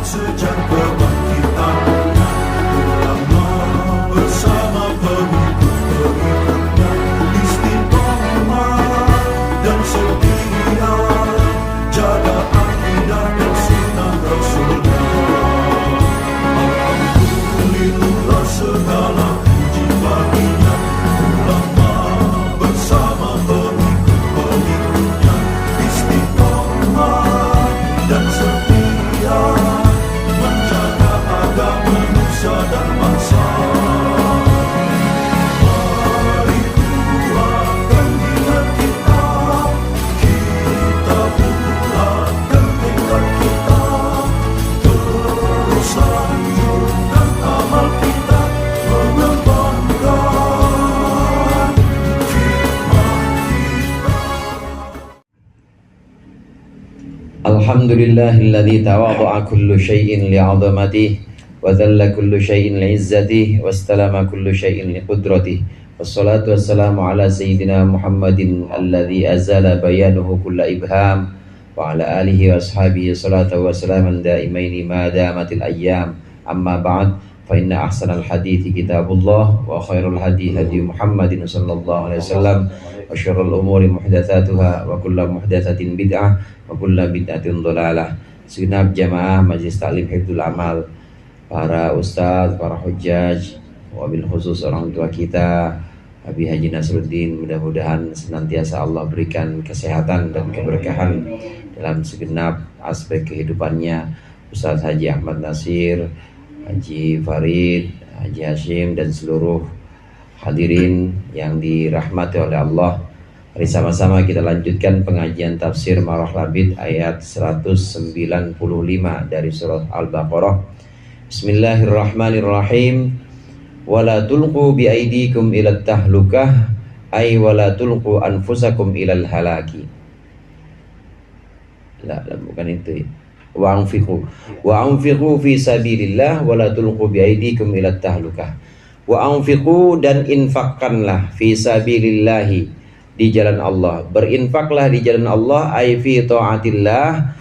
sejak kebangkitannya, ulama bersama pengikut-pengikutnya istiqomah dan setia, jaga akidah dan sunnah Rasulnya. Alhamdulillah segala puji baginya, ulama bersama pengikut-pengikutnya istiqomah dan setia, menjaga agama Nusa dan bangsa. Mari kuatkan niat kita, kita bulatkan tekad kita, terus lanjutkan amal kita, mengembangkan khidmat kita. Alhamdulillahilladzi tawadha'a kullu syai'in li'azamatihi wa dhalla kullu syai'in li'izzatihi wastalama kullu syai'in liqudratihi. Wassalatu wassalamu ala sayyidina Muhammadin alladzi azala bayanuhu kulla ibham wa ala alihi wa ashabihi salatu wa salaman daimaini ma damatil ayyam. Amma ba'd, fa inna ahsanal hadithi kitabullah wa khairul hadi hadi Muhammadin sallallahu alaihi wasallam wa syarrul umuri muhdatsatuha wa kullu muhdatsatin bid'ah wa kullu bid'atin dhalalah. Segenap jamaah Majelis Taklim Hifdzul Amal, para ustadz, para hujjaj, wabil khusus orang tua kita Habib Haji Nasruddin, mudah-mudahan senantiasa Allah berikan kesehatan dan keberkahan dalam segenap aspek kehidupannya. Ustadz Haji Ahmad Nasir, Haji Farid, Haji Hashim, dan seluruh hadirin yang dirahmati oleh Allah. Mari sama-sama kita lanjutkan pengajian tafsir Marah Labid ayat 195 dari surat Al-Baqarah. Bismillahirrahmanirrahim. Wala tulqu biaidikum ilat tahlukah ay wala tulqu anfusakum ilal halaki. La, bukan itu. Wa anfiqu fi sabilillah wala tulqu biaidikum ilat tahlukah. Wa anfiqu, dan infakkanlah fi sabilillahi, di jalan Allah. Berinfaklah di jalan Allah ay fi taatillah,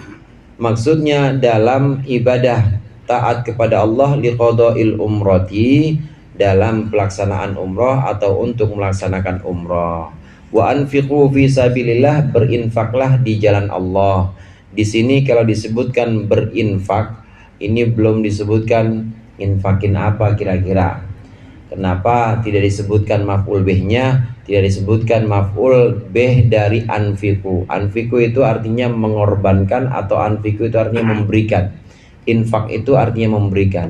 maksudnya dalam ibadah taat kepada Allah, liqada'il umrati, dalam pelaksanaan umroh atau untuk melaksanakan umroh. Wa anfiqu fi sabilillah, berinfaklah di jalan Allah. Di sini kalau disebutkan berinfak, ini belum disebutkan infakin apa kira-kira. Kenapa tidak disebutkan maf'ul bihnya, tidak disebutkan maf'ul bih dari anfiqu. Anfiqu itu artinya mengorbankan, atau anfiqu itu artinya memberikan. Infak itu artinya memberikan.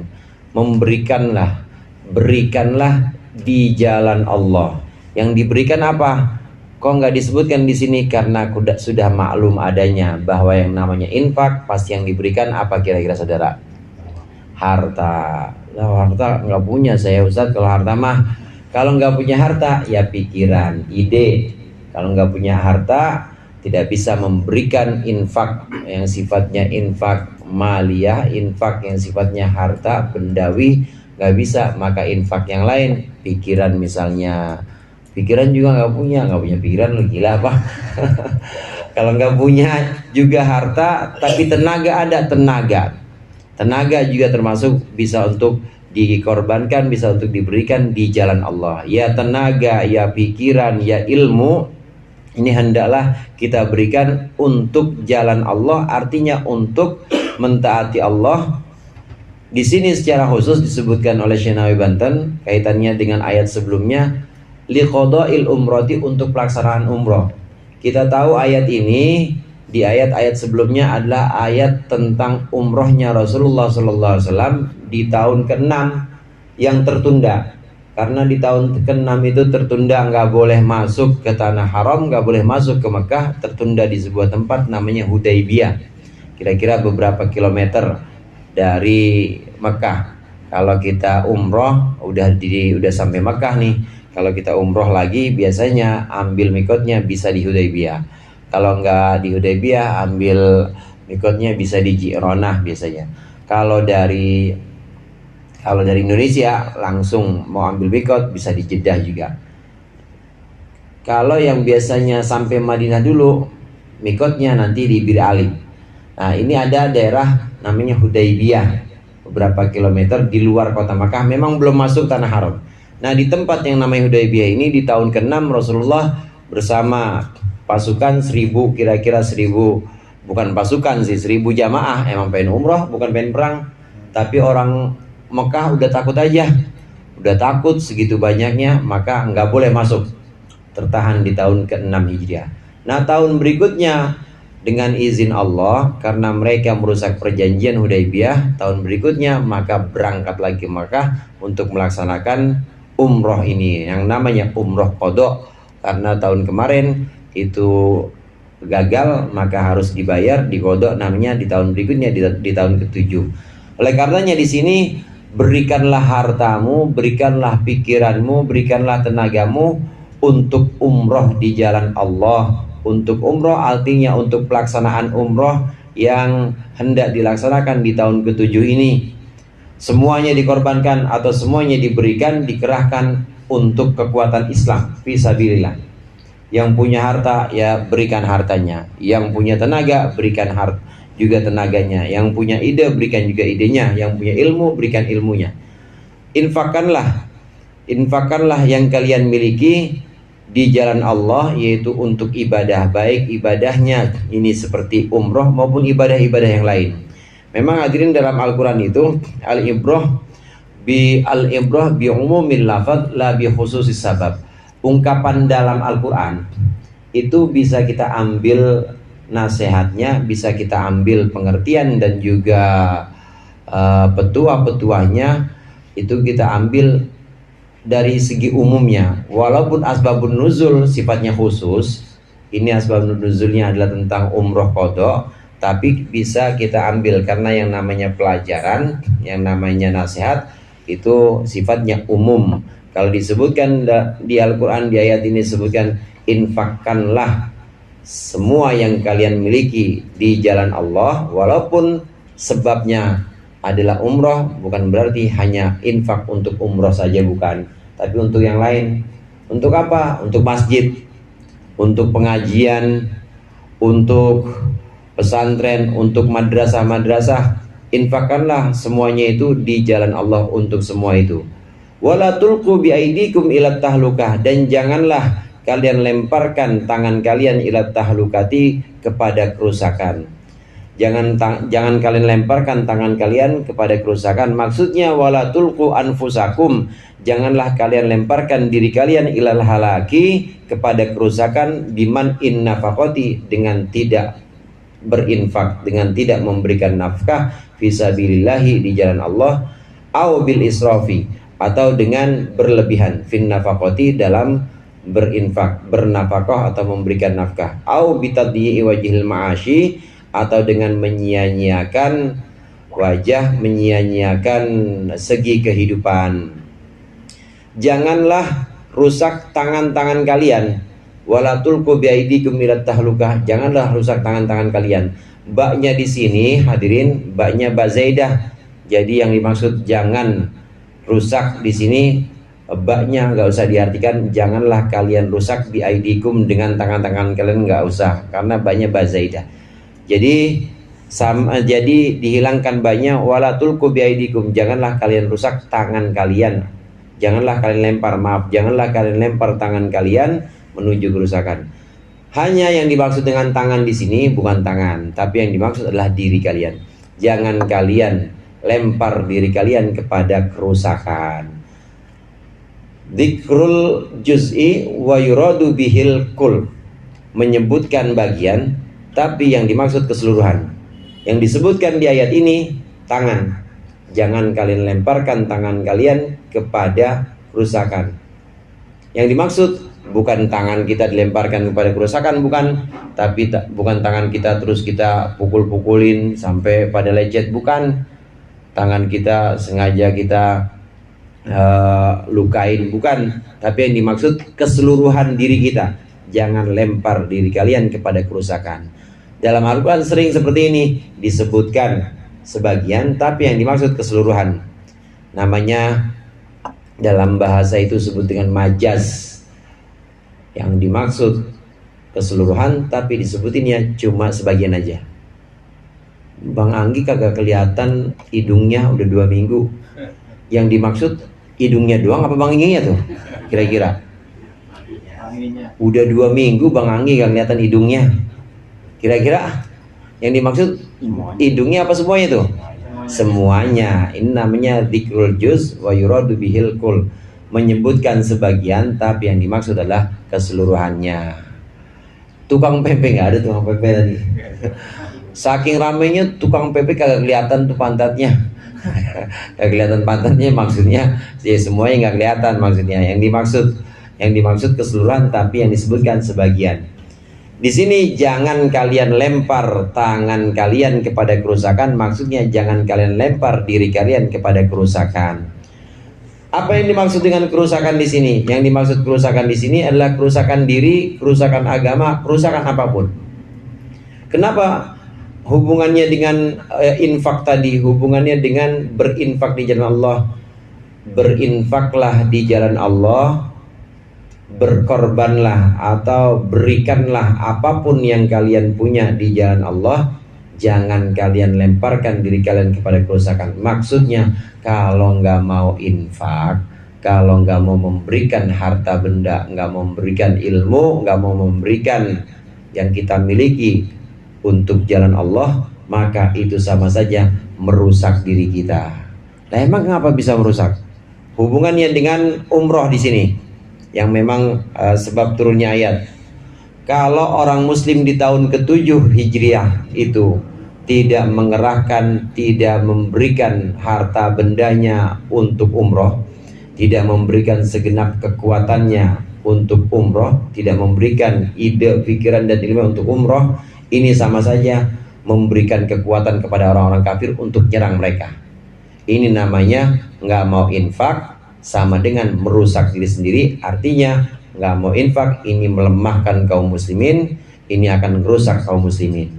Memberikanlah, berikanlah di jalan Allah. Yang diberikan apa? Kok nggak disebutkan di sini? Karena sudah maklum adanya bahwa yang namanya infak pasti yang diberikan apa kira-kira saudara? Harta. Nah, harta nggak punya saya Ustadz. Kalau harta mah, kalau nggak punya harta ya pikiran, ide. Kalau nggak punya harta tidak bisa memberikan infak yang sifatnya infak maliyah, infak yang sifatnya harta bendawi, nggak bisa. Maka infak yang lain, pikiran misalnya, pikiran juga nggak punya pikiran, lu gila apa? Kalau nggak punya juga harta, tapi tenaga ada, tenaga juga termasuk bisa untuk dikorbankan, bisa untuk diberikan di jalan Allah. Ya tenaga, ya pikiran, ya ilmu, ini hendaklah kita berikan untuk jalan Allah, artinya untuk mentaati Allah. Di sini secara khusus disebutkan oleh Syekh Nawawi Banten kaitannya dengan ayat sebelumnya, liqada'il umrati, untuk pelaksanaan umroh. Kita tahu ayat ini di ayat-ayat sebelumnya adalah ayat tentang umrohnya Rasulullah SAW di tahun ke-6 yang tertunda. Karena di tahun ke-6 itu tertunda, nggak boleh masuk ke tanah haram, nggak boleh masuk ke Mekah, tertunda di sebuah tempat namanya Hudaybiyah, kira-kira beberapa kilometer dari Mekah. Kalau kita umroh udah sampai Mekah nih. Kalau kita umroh lagi biasanya ambil mikotnya bisa di Hudaybiyah. Kalau nggak di Hudaybiyah, ambil mikotnya bisa di Ji'ronah biasanya. Kalau dari Indonesia langsung mau ambil mikot bisa di Jeddah juga. Kalau yang biasanya sampai Madinah dulu, mikotnya nanti di Bir Ali. Nah, ini ada daerah namanya Hudaybiyah, beberapa kilometer di luar kota Makkah, memang belum masuk tanah haram. Nah, di tempat yang namanya Hudaybiyah ini di tahun ke-6 Rasulullah bersama pasukan 1000, kira-kira 1000, bukan pasukan sih, 1000 jamaah, emang pengen umroh, bukan pengen perang. Tapi orang Mekah udah takut aja, udah takut segitu banyaknya, maka nggak boleh masuk, tertahan di tahun ke-6 Hijriah. Nah, tahun berikutnya dengan izin Allah, karena mereka merusak perjanjian Hudaybiyah, tahun berikutnya maka berangkat lagi Makkah untuk melaksanakan umroh ini yang namanya umroh qadha. Karena tahun kemarin itu gagal, maka harus dibayar di qadha, namanya di tahun berikutnya, di tahun ke-7. Oleh karenanya di sini, berikanlah hartamu, berikanlah pikiranmu, berikanlah tenagamu untuk umroh di jalan Allah. Untuk umroh artinya untuk pelaksanaan umroh yang hendak dilaksanakan di tahun ke-7 ini. Semuanya dikorbankan atau semuanya diberikan, dikerahkan untuk kekuatan Islam fisabilillah. Yang punya harta ya berikan hartanya, yang punya tenaga berikan juga tenaganya, yang punya ide berikan juga idenya, yang punya ilmu berikan ilmunya. Infakkanlah yang kalian miliki di jalan Allah, yaitu untuk ibadah, baik ibadahnya ini seperti umroh maupun ibadah-ibadah yang lain. Memang hadirin, dalam Al-Quran itu al-ibrah bi umumil lafaz la bi khususis sabab. Ungkapan dalam Al-Quran itu bisa kita ambil nasihatnya, bisa kita ambil pengertian dan juga petuah-petuahnya itu kita ambil dari segi umumnya. Walaupun asbabun nuzul sifatnya khusus, ini asbabun nuzulnya adalah tentang umroh qadha, tapi bisa kita ambil karena yang namanya pelajaran, yang namanya nasihat itu sifatnya umum. Kalau disebutkan di Al-Quran, di ayat ini disebutkan infakkanlah semua yang kalian miliki di jalan Allah, walaupun sebabnya adalah umroh, bukan berarti hanya infak untuk umroh saja, bukan, tapi untuk yang lain. Untuk apa? Untuk masjid, untuk pengajian, untuk pesantren, untuk madrasah-madrasah. Infakkanlah semuanya itu di jalan Allah untuk semua itu. Wala tulqu biaidikum ila tahlukah, dan janganlah kalian lemparkan tangan kalian ila tahlukati, kepada kerusakan. Jangan kalian lemparkan tangan kalian kepada kerusakan. Maksudnya wala tulqu anfusakum, janganlah kalian lemparkan diri kalian ilal halaki, kepada kerusakan, biman in nafaqati, dengan tidak berinfak, dengan tidak memberikan nafkah fisabilillahi, di jalan Allah, au bil israfi, atau dengan berlebihan, fin nafaqati, dalam berinfak, bernafkah atau memberikan nafkah, au bitadyi'i wajhil ma'ashi, atau dengan menyia-nyiakan wajah, menyia-nyiakan segi kehidupan. Janganlah rusak tangan-tangan kalian. Wala tulqu biaidikum ilat tahlukah, janganlah rusak tangan-tangan kalian. Baknya di sini hadirin, baknya ba zaidah. Jadi yang dimaksud jangan rusak di sini, baknya nggak usah diartikan janganlah kalian rusak biaidikum, dengan tangan-tangan kalian, nggak usah, karena baknya ba zaidah. Jadi dihilangkan banyak, wala tulqu biaidikum, janganlah kalian rusak tangan kalian, janganlah kalian lempar, janganlah kalian lempar tangan kalian menuju kerusakan. Hanya yang dimaksud dengan tangan di sini bukan tangan, tapi yang dimaksud adalah diri kalian. Jangan kalian lempar diri kalian kepada kerusakan. Dzikrul juz'i wa yuradu bihil kul, menyebutkan bagian tapi yang dimaksud keseluruhan. Yang disebutkan di ayat ini tangan. Jangan kalian lemparkan tangan kalian kepada kerusakan. Yang dimaksud bukan tangan kita dilemparkan kepada kerusakan, bukan. Tapi bukan tangan kita terus kita pukul-pukulin sampai pada lecet, bukan. Tangan kita sengaja kita lukain, bukan. Tapi yang dimaksud keseluruhan diri kita. Jangan lempar diri kalian kepada kerusakan. Dalam Al-Quran sering seperti ini, disebutkan sebagian tapi yang dimaksud keseluruhan. Namanya dalam bahasa itu disebut dengan majaz. Yang dimaksud keseluruhan tapi disebutinnya cuma sebagian aja. Bang Anggi kagak kelihatan hidungnya udah 2 minggu. Yang dimaksud hidungnya doang apa Bang Angginya tuh? Kira-kira udah 2 minggu Bang Anggi gak kelihatan hidungnya. Kira-kira yang dimaksud hidungnya apa semuanya tuh? Semuanya. Ini namanya dzikrul juz wa yuradu bihil kul. Menyebutkan sebagian tapi yang dimaksud adalah keseluruhannya. Tukang pempek nggak ada tukang pempek tadi. Saking ramenya tukang pempek kagak kelihatan tuh pantatnya. Kagak kelihatan pantatnya maksudnya ya semuanya nggak kelihatan maksudnya. Yang dimaksud keseluruhan tapi yang disebutkan sebagian. Di sini jangan kalian lempar tangan kalian kepada kerusakan, maksudnya jangan kalian lempar diri kalian kepada kerusakan. Apa yang dimaksud dengan kerusakan di sini? Yang dimaksud kerusakan di sini adalah kerusakan diri, kerusakan agama, kerusakan apapun. Kenapa? Hubungannya dengan infak tadi, hubungannya dengan berinfak di jalan Allah. Berinfaklah di jalan Allah, berkorbanlah atau berikanlah apapun yang kalian punya di jalan Allah. Jangan kalian lemparkan diri kalian kepada kerusakan. Maksudnya kalau nggak mau infak, kalau nggak mau memberikan harta benda, nggak mau memberikan ilmu, nggak mau memberikan yang kita miliki untuk jalan Allah, maka itu sama saja merusak diri kita. Nah, emang kenapa bisa merusak? Hubungannya dengan umroh di sini, yang memang sebab turunnya ayat. Kalau orang muslim di tahun ke-7 Hijriah itu tidak mengerahkan, tidak memberikan harta bendanya untuk umroh, tidak memberikan segenap kekuatannya untuk umroh, tidak memberikan ide, pikiran dan ilmu untuk umroh, ini sama saja memberikan kekuatan kepada orang-orang kafir untuk nyerang mereka. Ini namanya nggak mau infak, sama dengan merusak diri sendiri. Artinya nggak mau infak ini melemahkan kaum muslimin, ini akan merusak kaum muslimin.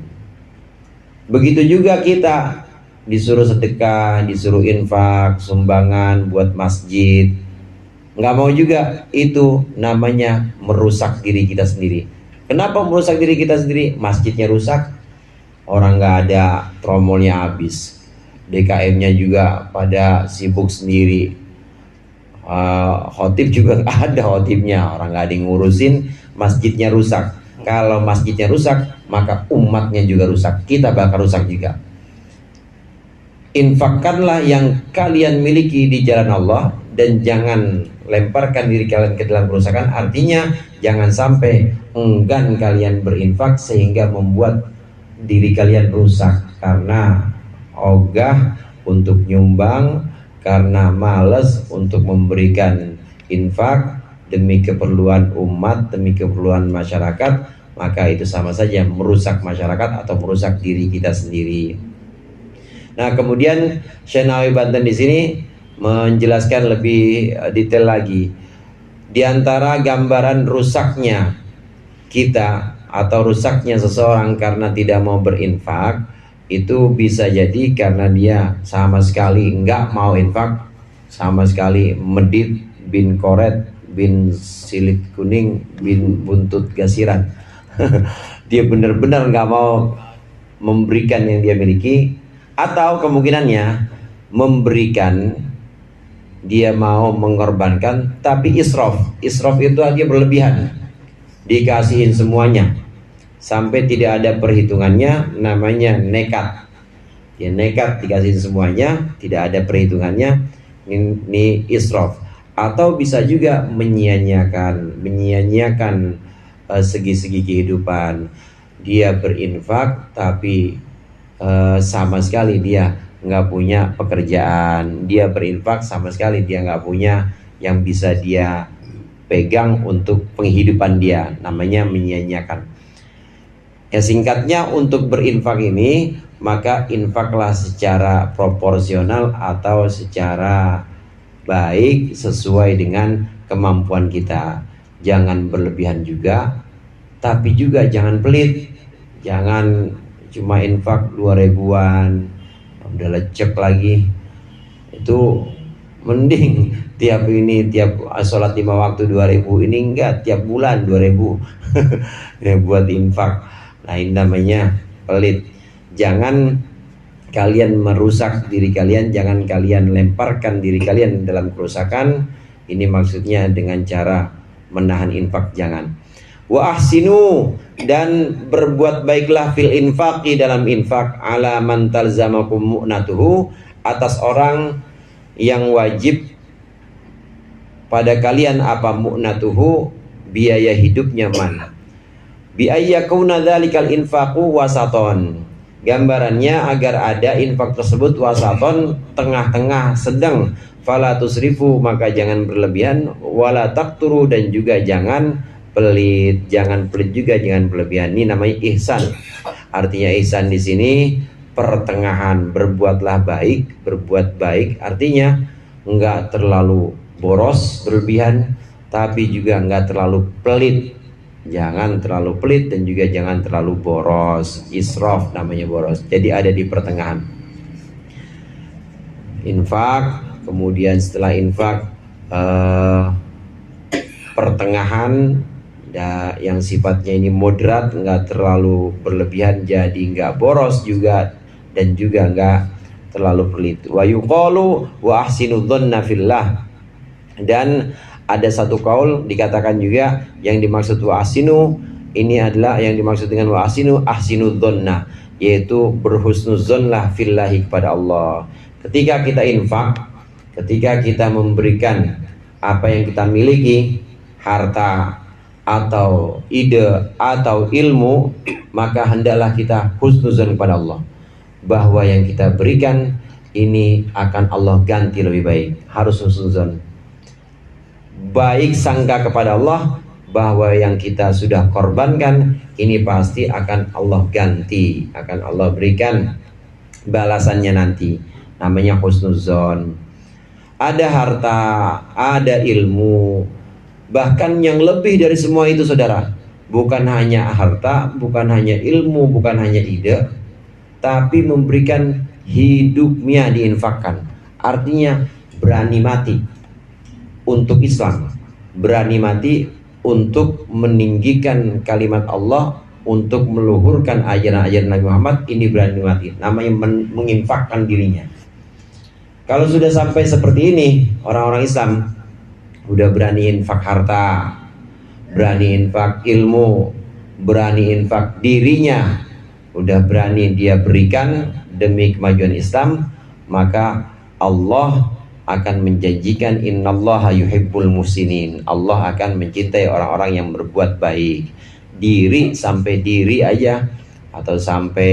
Begitu juga kita disuruh sedekah, disuruh infak, sumbangan buat masjid, nggak mau juga, itu namanya merusak diri kita sendiri. Kenapa merusak diri kita sendiri? Masjidnya rusak, orang nggak ada, tromolnya habis, DKM-nya juga pada sibuk sendiri, khotib juga nggak ada khotibnya, orang nggak ada yang ngurusin, masjidnya rusak. Kalau masjidnya rusak, maka umatnya juga rusak, kita bakal rusak juga. Infakkanlah yang kalian miliki di jalan Allah dan jangan lemparkan diri kalian ke dalam kerusakan. Artinya jangan sampai enggan kalian berinfak sehingga membuat diri kalian rusak karena ogah untuk nyumbang, karena malas untuk memberikan infak demi keperluan umat, demi keperluan masyarakat, maka itu sama saja merusak masyarakat atau merusak diri kita sendiri. Nah, kemudian Syekh Nawawi Banten di sini menjelaskan lebih detail lagi. Di antara gambaran rusaknya kita atau rusaknya seseorang karena tidak mau berinfak, itu bisa jadi karena dia sama sekali nggak mau infak, sama sekali medit, bin koret, bin silit kuning, bin buntut gasiran. Dia benar-benar nggak mau memberikan yang dia miliki, atau kemungkinannya memberikan, dia mau mengorbankan tapi israf. Israf itu dia berlebihan, dikasihin semuanya sampai tidak ada perhitungannya, namanya nekat. Dia nekat dikasihin semuanya, tidak ada perhitungannya, ini israf. Atau bisa juga menyia-nyiakan segi-segi kehidupan. Dia berinfak tapi sama sekali dia nggak punya pekerjaan. Dia berinfak sama sekali dia nggak punya yang bisa dia pegang untuk penghidupan dia, namanya menyia-nyiakan. Ya, singkatnya untuk berinfak ini, maka infaklah secara proporsional atau secara baik sesuai dengan kemampuan kita. Jangan berlebihan juga, tapi juga jangan pelit. Jangan cuma infak 2 ribuan, udah lecek lagi. Itu mending tiap sholat 5 waktu 2.000, ini enggak tiap bulan 2.000 ya buat infak. Nah, ini namanya pelit. Jangan kalian merusak diri kalian, jangan kalian lemparkan diri kalian dalam kerusakan. Ini maksudnya dengan cara menahan infak, jangan. Wa ahsinu, dan berbuat baiklah fil infaqi, dalam infak, ala man talzamakum mu'natuhu, atas orang yang wajib pada kalian apa mu'natuhu, biaya hidupnya man. Bi ayyakuna dzalikal infaqu wasaton. Gambarannya agar ada infak tersebut wasaton, tengah-tengah, sedang. Fala tusrifu, maka jangan berlebihan, wala taqturu, dan juga jangan pelit. Jangan pelit juga, jangan berlebihan. Ini namanya ihsan. Artinya ihsan di sini pertengahan, berbuatlah baik, berbuat baik. Artinya enggak terlalu boros berlebihan, tapi juga enggak terlalu pelit. Jangan terlalu pelit dan juga jangan terlalu boros. Israf namanya boros. Jadi ada di pertengahan. Infak, kemudian setelah infak pertengahan, yang sifatnya ini moderat, nggak terlalu berlebihan, jadi nggak boros juga dan juga nggak terlalu pelit. Wa yuqalu wa ahsinu dzanna fillah. Dan ada satu kaul dikatakan juga yang dimaksud wa ahsinu ini adalah yang dimaksud dengan wa ahsinu dzanna, yaitu berhusnuzonlah fillahi, kepada Allah. Ketika kita infak, ketika kita memberikan apa yang kita miliki, harta atau ide atau ilmu, maka hendaklah kita husnuzon kepada Allah, bahwa yang kita berikan ini akan Allah ganti lebih baik. Harus husnuzon, baik sangka kepada Allah bahwa yang kita sudah korbankan ini pasti akan Allah ganti, akan Allah berikan balasannya nanti. Namanya husnuzon. Ada harta, ada ilmu, bahkan yang lebih dari semua itu saudara, bukan hanya harta, bukan hanya ilmu, bukan hanya ide, tapi memberikan hidupnya diinfakkan. Artinya berani mati untuk Islam, berani mati untuk meninggikan kalimat Allah, untuk meluhurkan ajaran-ajaran Nabi Muhammad. Ini berani mati, namanya menginfakkan dirinya. Kalau sudah sampai seperti ini, orang-orang Islam udah berani infak harta, berani infak ilmu, berani infak dirinya, udah berani dia berikan demi kemajuan Islam, maka Allah akan menjanjikan innallaha yuhibbul muhsinin. Allah akan mencintai orang-orang yang berbuat baik. Diri, sampai diri aja atau sampai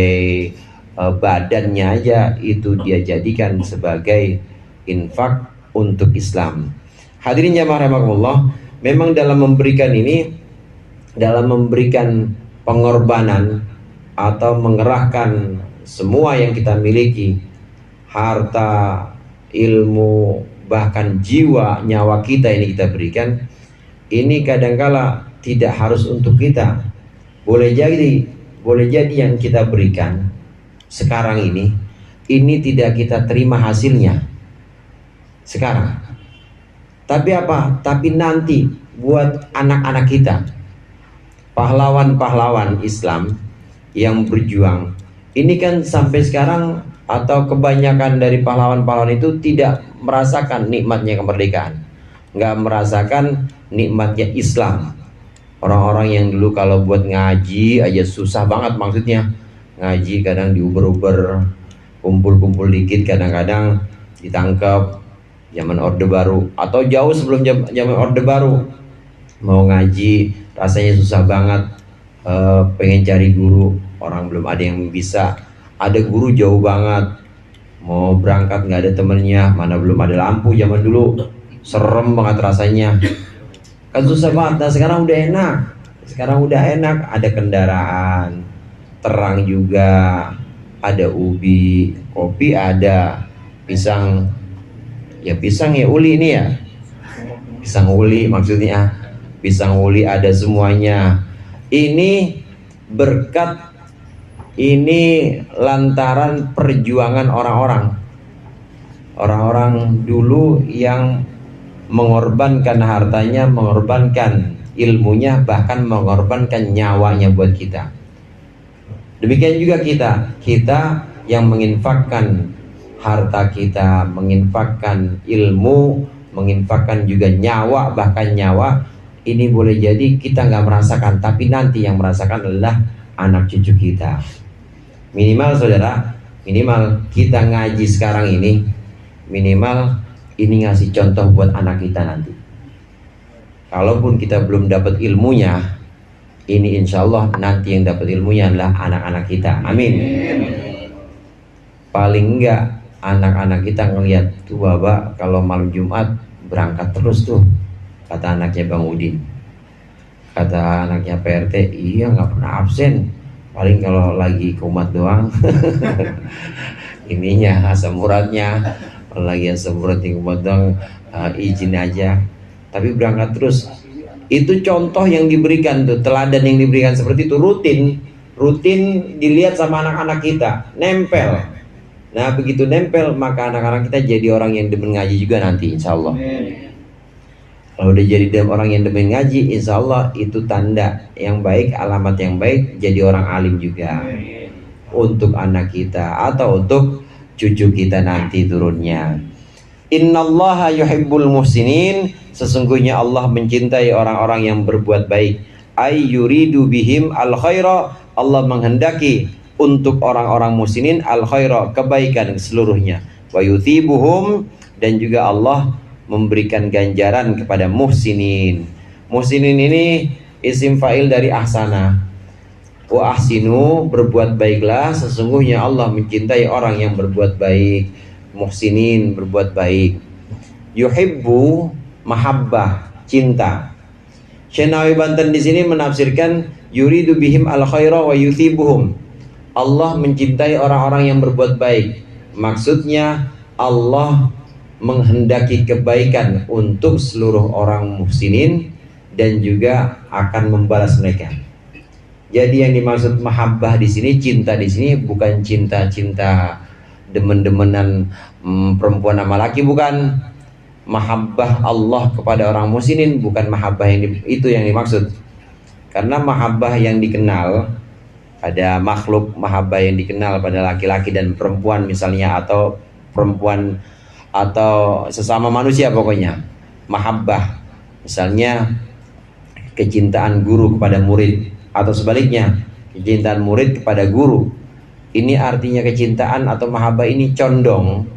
badannya aja itu dia jadikan sebagai infak untuk Islam. Hadirin jamaah rahimakumullah, memang dalam memberikan ini, dalam memberikan pengorbanan atau mengerahkan semua yang kita miliki, harta, ilmu, bahkan jiwa, nyawa kita ini kita berikan, ini kadangkala tidak harus untuk kita. Boleh jadi yang kita berikan sekarang ini tidak kita terima hasilnya sekarang. Tapi apa? Tapi nanti buat anak-anak kita, pahlawan-pahlawan Islam yang berjuang. Ini kan sampai sekarang atau kebanyakan dari pahlawan-pahlawan itu tidak merasakan nikmatnya kemerdekaan, nggak merasakan nikmatnya Islam. Orang-orang yang dulu kalau buat ngaji aja susah banget, maksudnya ngaji kadang diuber-uber, kumpul-kumpul dikit kadang-kadang ditangkap. Zaman Orde Baru atau jauh sebelum zaman Orde Baru, mau ngaji rasanya susah banget. Pengen cari guru, orang belum ada yang bisa. Ada guru jauh banget, mau berangkat nggak ada temennya, mana belum ada lampu zaman dulu, serem banget rasanya, kan susah banget. Nah sekarang udah enak, ada kendaraan, terang juga, ada ubi, kopi ada, pisang ya uli ini ya, pisang uli maksudnya, pisang uli ada semuanya. Ini berkat, ini lantaran perjuangan orang-orang dulu yang mengorbankan hartanya, mengorbankan ilmunya, bahkan mengorbankan nyawanya buat kita. Demikian juga kita yang menginfakkan harta kita, menginfakkan ilmu, menginfakkan juga nyawa, bahkan nyawa. Ini boleh jadi kita nggak merasakan, tapi nanti yang merasakan adalah anak cucu kita. Minimal saudara, minimal kita ngaji sekarang ini, minimal ini ngasih contoh buat anak kita nanti. Kalaupun kita belum dapat ilmunya, ini insya Allah nanti yang dapat ilmunya adalah anak-anak kita. Amin. Paling enggak anak-anak kita ngelihat tuh Bapak kalau malam Jumat berangkat terus tuh, kata anaknya Bang Udin, kata anaknya PRT, iya nggak pernah absen, paling kalau lagi kumat doang. Ininya asam uratnya, kalau lagi asam urat yang kumat doang, izin aja, tapi berangkat terus. Itu contoh yang diberikan tuh, teladan yang diberikan seperti itu, rutin dilihat sama anak-anak kita, nempel. Nah begitu nempel, maka anak-anak kita jadi orang yang demen ngaji juga nanti insya Allah. Kalau udah jadi orang yang demen ngaji, insya Allah itu tanda yang baik, alamat yang baik, jadi orang alim juga untuk anak kita atau untuk cucu kita nanti turunnya. Innallaha yuhibbul muhsinin, sesungguhnya Allah mencintai orang-orang yang berbuat baik. Ay yuridu bihim al khaira, Allah menghendaki untuk orang-orang muhsinin al khaira, kebaikan seluruhnya. Wa yuthibuhum, dan juga Allah memberikan ganjaran kepada muhsinin. Muhsinin ini isim fa'il dari ahsana. Wa ahsinu, berbuat baiklah, sesungguhnya Allah mencintai orang yang berbuat baik. Muhsinin, berbuat baik. Yuhibbu, mahabbah, cinta. Syenawi Banten di sini menafsirkan yuridu bihim al khaira wa yuthibuhum. Allah mencintai orang-orang yang berbuat baik. Maksudnya Allah menghendaki kebaikan untuk seluruh orang muhsinin dan juga akan membalas mereka. Jadi yang dimaksud mahabbah di sini, cinta di sini bukan cinta-cinta demen-demenan perempuan sama laki, bukan. Mahabbah Allah kepada orang muhsinin bukan mahabbah itu yang dimaksud. Karena mahabbah yang dikenal, ada makhluk mahabbah yang dikenal pada laki-laki dan perempuan misalnya, atau perempuan atau sesama manusia, pokoknya mahabbah. Misalnya kecintaan guru kepada murid, atau sebaliknya kecintaan murid kepada guru. Ini artinya kecintaan atau mahabbah ini condong,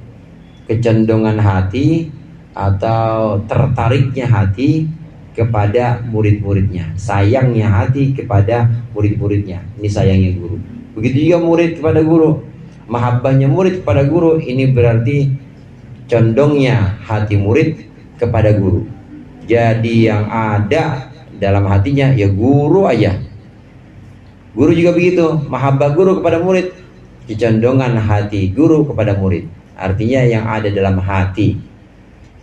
kecondongan hati atau tertariknya hati kepada murid-muridnya, sayangnya hati kepada murid-muridnya. Ini sayangnya guru. Begitu juga murid kepada guru, mahabbahnya murid kepada guru, ini berarti condongnya hati murid kepada guru. Jadi yang ada dalam hatinya ya guru aja. Guru juga begitu, mahabbah guru kepada murid, kecondongan hati guru kepada murid. Artinya yang ada dalam hati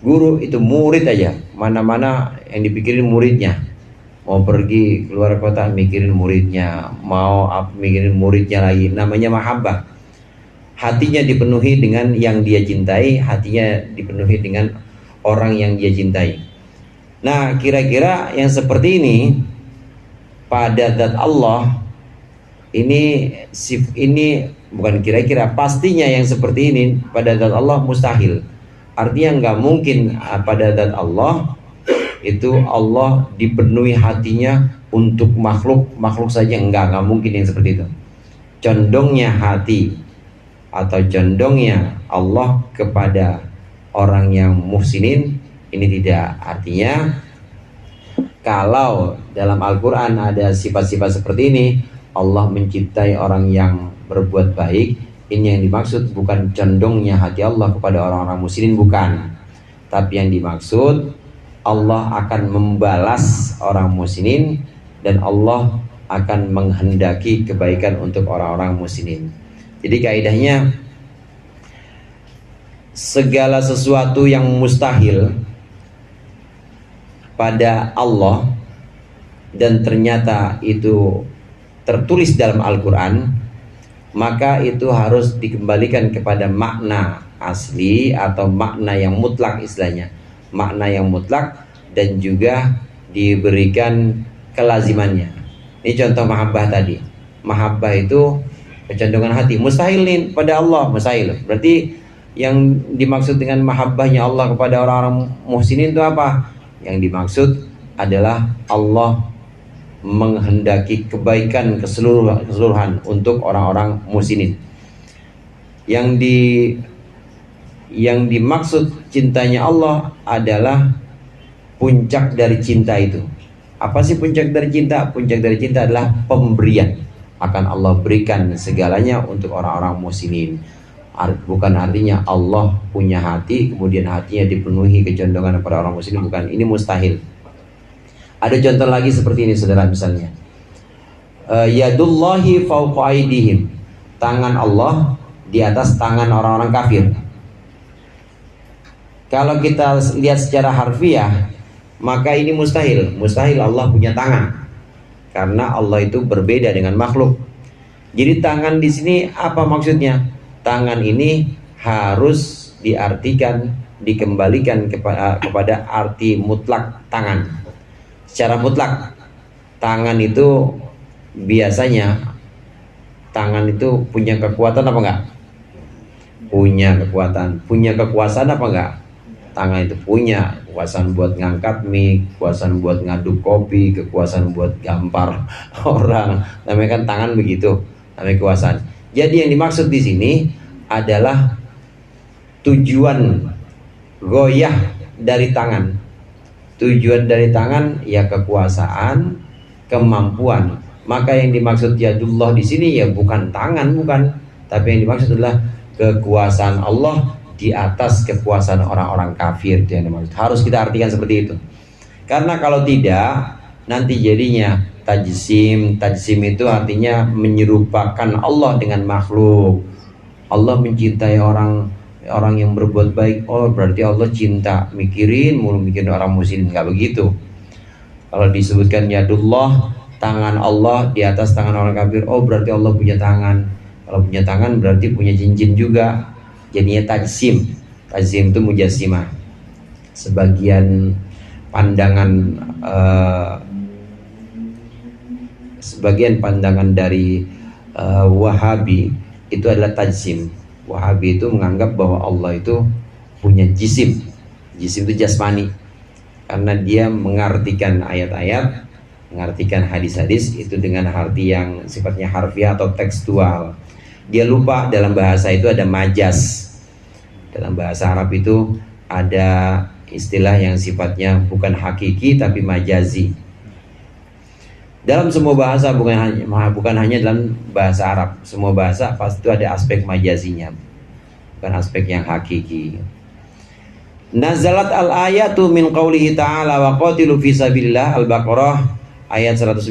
guru itu murid aja, mana-mana yang dipikirin muridnya. Mau pergi keluar kota mikirin muridnya, mau mikirin muridnya lagi. Namanya mahabbah. Hatinya dipenuhi dengan yang dia cintai, hatinya dipenuhi dengan orang yang dia cintai. Nah kira-kira yang seperti ini pada zat Allah, ini bukan kira-kira, pastinya yang seperti ini pada zat Allah mustahil. Artinya nggak mungkin pada zat Allah itu Allah dipenuhi hatinya untuk makhluk saja, nggak mungkin yang seperti itu. Condongnya hati atau condongnya Allah kepada orang yang muhsinin ini tidak. Artinya kalau dalam Al-Quran ada sifat-sifat seperti ini, Allah mencintai orang yang berbuat baik, ini yang dimaksud bukan condongnya hati Allah kepada orang-orang muhsinin, bukan. Tapi yang dimaksud Allah akan membalas orang muhsinin dan Allah akan menghendaki kebaikan untuk orang-orang muhsinin. Jadi kaidahnya segala sesuatu yang mustahil pada Allah dan ternyata itu tertulis dalam Al-Quran, maka itu harus dikembalikan kepada makna asli atau makna yang mutlak, istilahnya makna yang mutlak, dan juga diberikan kelazimannya. Ini contoh mahabbah tadi. Mahabbah itu kecondongan hati. Mustahil nih pada Allah, mustahil. Berarti yang dimaksud dengan mahabbahnya Allah kepada orang-orang muhsinin itu apa? Yang dimaksud adalah Allah menghendaki kebaikan keseluruhan untuk orang-orang muhsinin. Yang dimaksud cintanya Allah adalah puncak dari cinta itu. Apa sih puncak dari cinta? Puncak dari cinta adalah pemberian. Akan Allah berikan segalanya untuk orang-orang muhsinin. Bukan artinya Allah punya hati kemudian hatinya dipenuhi kecondongan kepada orang muhsinin, bukan. Ini mustahil. Ada contoh lagi seperti ini saudara, misalnya yadullahi fawqa aydihim, tangan Allah di atas tangan orang-orang kafir. Kalau kita lihat secara harfiah, maka ini mustahil. Mustahil Allah punya tangan, karena Allah itu berbeda dengan makhluk. Jadi tangan di sini apa maksudnya? Tangan ini harus diartikan, dikembalikan kepada arti mutlak tangan. Secara mutlak, tangan itu biasanya tangan itu punya kekuatan apa enggak? Punya kekuatan. Punya kekuasaan apa enggak? Tangan itu punya kekuasaan buat ngangkat mie, kekuasaan buat ngaduk kopi, kekuasaan buat gampar orang. Namanya kan tangan begitu, namanya kekuasaan. Jadi yang dimaksud di sini adalah tujuan goyah dari tangan. Tujuan dari tangan ya kekuasaan, kemampuan. Maka yang dimaksud yadullah di sini ya bukan tangan, bukan, tapi yang dimaksud adalah kekuasaan Allah di atas kekuasaan orang-orang kafir. Itu yang dimaksud. Harus kita artikan seperti itu. Karena kalau tidak, nanti jadinya tajsim. Tajsim itu artinya menyerupakan Allah dengan makhluk. Allah mencintai orang yang berbuat baik, oh berarti Allah cinta. Mikirin orang muhsinin, nggak begitu. Kalau disebutkan yadullah, tangan Allah di atas tangan orang kafir, oh berarti Allah punya tangan. Kalau punya tangan berarti punya cincin juga. Jadinya tajsim. Tajsim itu mujassimah. Sebagian pandangan dari Wahabi itu adalah tajsim. Wahabi itu menganggap bahwa Allah itu punya jisim. Jisim itu jasmani. Karena dia mengartikan ayat-ayat, mengartikan hadis-hadis itu dengan arti yang sifatnya harfiah atau tekstual. Dia lupa dalam bahasa itu ada majaz. Dalam bahasa Arab itu ada istilah yang sifatnya bukan hakiki tapi majazi. Dalam semua bahasa, bukan hanya dalam bahasa Arab, semua bahasa pasti itu ada aspek majazinya, bukan aspek yang hakiki. Nazalat al-ayatu min qawlihi ta'ala wa qatilu fi sabilillah, Al-Baqarah ayat 190.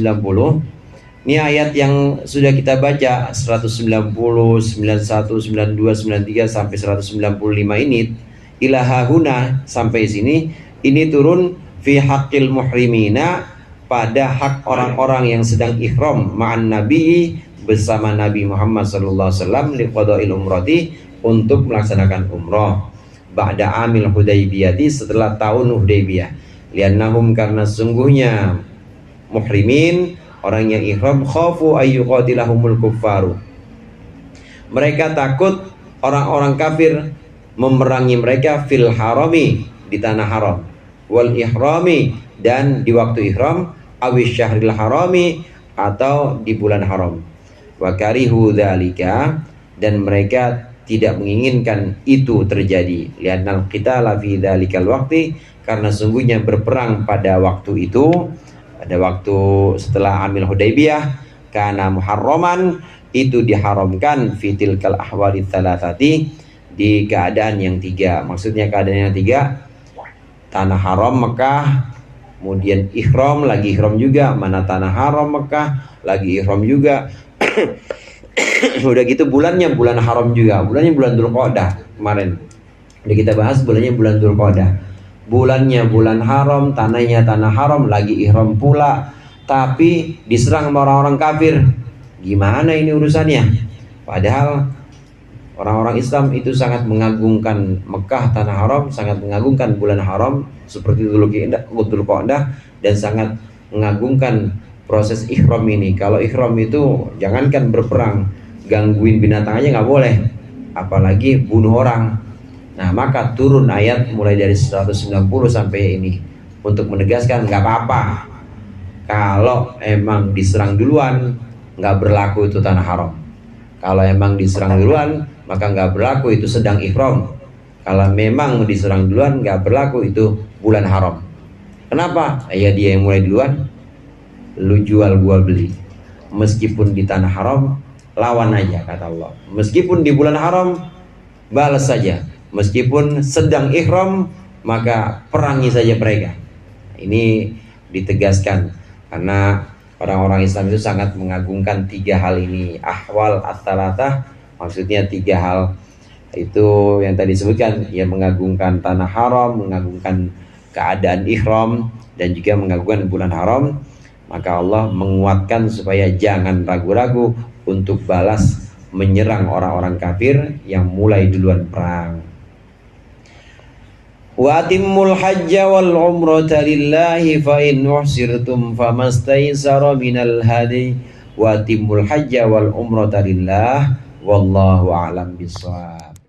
Ini ayat yang sudah kita baca 190, 91, 92, 93 sampai 195 ini. Ilahahuna sampai sini, ini turun fi haqqil muhrimina, pada hak orang-orang yang sedang ihram ma'an nabi, bersama Nabi Muhammad sallallahu alaihi wasallam, liqada'il umrati, untuk melaksanakan umrah. Ba'da amil Hudaybiyati, setelah tahun Hudaybiyah. Liannahum, karena sungguhnya muhrimin, orang yang ihram, khafu ayyuqatilahumul kuffaru, mereka takut orang-orang kafir memerangi mereka fil harami, di tanah haram, wal ihrami, dan di waktu ihram, awis syahril harami, atau di bulan haram. Wa karihu dzalika, dan mereka tidak menginginkan itu terjadi. Liannal qitala fi dzalikal waqti, karena sungguhnya berperang pada waktu itu, pada waktu setelah amil Hudaybiyah, kana muharraman, itu diharamkan fi tilkal ahwali tsalatsati, di keadaan yang tiga. Maksudnya keadaan yang tiga, tanah haram Mekah, kemudian ihram, lagi ihram juga, mana tanah haram Mekah, lagi ihram juga. Udah gitu bulannya bulan haram juga, bulannya bulan Dzulqa'dah. Kemarin udah kita bahas bulannya bulan Dzulqa'dah. Bulannya bulan haram, tanahnya tanah haram, lagi ihram pula, tapi diserang sama orang-orang kafir. Gimana ini urusannya? Padahal orang-orang Islam itu sangat mengagungkan Mekah, tanah haram, sangat mengagungkan bulan haram seperti Dzulqa'dah, dan sangat mengagungkan proses ihram ini. Kalau ihram itu jangankan berperang, gangguin binatang aja nggak boleh, apalagi bunuh orang. Nah, maka turun ayat mulai dari 190 sampai ini untuk menegaskan nggak apa-apa kalau emang diserang duluan, nggak berlaku itu tanah haram. Kalau emang diserang duluan, maka nggak berlaku itu sedang ihram. Kalau memang diserang duluan, nggak berlaku itu bulan haram. Kenapa? Ya dia yang mulai duluan, lu jual gua beli. Meskipun di tanah haram, lawan aja kata Allah. Meskipun di bulan haram, balas saja. Meskipun sedang ihram, maka perangi saja mereka. Ini ditegaskan karena orang-orang Islam itu sangat mengagungkan 3 hal ini. Ahwal at-talatah, maksudnya 3 hal itu yang tadi disebutkan, ya, mengagungkan tanah haram, mengagungkan keadaan ihram, dan juga mengagungkan bulan haram. Maka Allah menguatkan supaya jangan ragu-ragu untuk balas menyerang orang-orang kafir yang mulai duluan perang. Wa atimmul hajja wal umrata lillahi fa in uhsirtum famastaysara minal hadi wa atimmul hajja wal umrata lillah wallahu a'lam bissawab.